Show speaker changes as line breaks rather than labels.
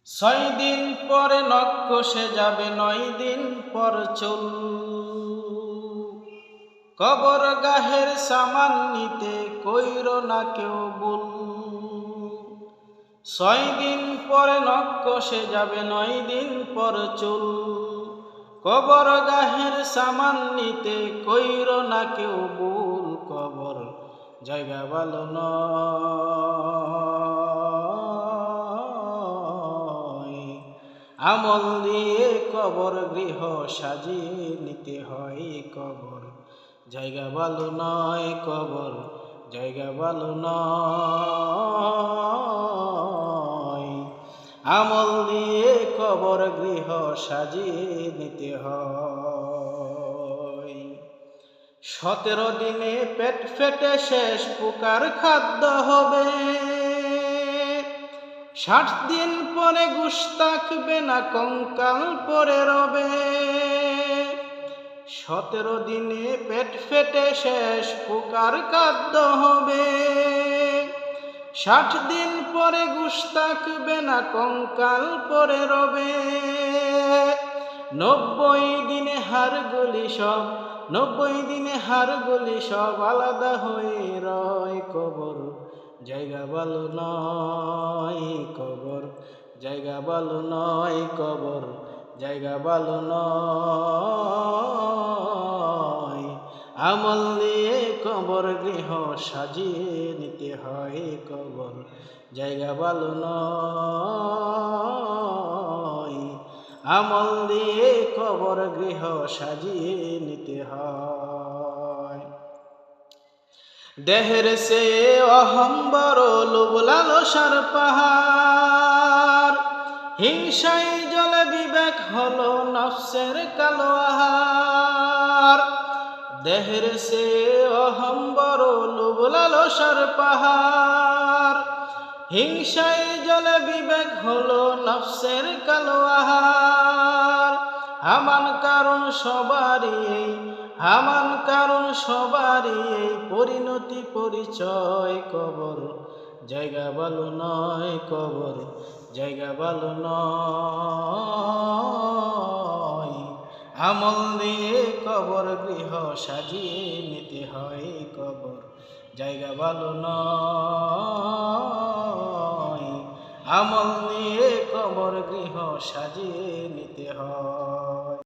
6 দিন পরে নখ কষে যাবে, 9 দিন পর চুল। কবর গাহের সামান নিতে কইরো না কেউ ভুল। 6 দিন পরে নখ কষে যাবে, 9 দিন পর চুল। কবর গাহের সামান নিতে কইরো না কেউ ভুল। কবর জায়গা ভালো নয়, আমল দিয়ে কবর গৃহ সাজিয়ে নিতে হয়। কবর জায়গা ভালো নয়, কবর জায়গা ভালো নয়, আমল দিয়ে কবর গৃহ সাজিয়ে নিতে হয়। 17 দিনে পেট ফেটে শেষ পোকার খাদ্য হবে, 60 দিন পরে গোশ থাকবে না, কঙ্কাল পরে রবে। 17 দিনে পেট ফেটে শেষ পোকার খাদ্য হবে, 60 দিন পরে গোশ থাকবে না, কঙ্কাল পরে রবে। 90 দিনে হাড়গুলি সব, 90 দিনে হাড়গুলি সব আলাদা হয়ে রয়। কবর জায়গা ভালো নয়, কবর জায়গা ভালো নয়, কবর জায়গা ভালো নয়, আমল দিয়ে কবর গৃহ সাজিয়ে নিতে হয়। কবর জায়গা ভালো নয়, আমল দিয়ে কবর গৃহ সাজিয়ে নিতে হয়। দেহের সে অহং বড়, লোভ লালসার পাহাড়, হিংসাই জলে বিবেক হলো নফসের কালো আহার। দেহের সে অহং বড়, লোভ লালসার পাহাড়, হিংসাই জলে বিবেক হলো নফসের কালো আহার। হামান কারণ সবারই এই, হামান কারণ সবারই এই পরিণতি পরিচয়। কবর জায়গা ভালো নয়, কবর জায়গা ভালো নয়, আমল দিয়ে কবর গৃহ সাজিয়ে নিতে হয়। কবর জায়গা ভালো নয়, আমল দিয়ে কবর গৃহ সাজিয়ে নিতে হয়।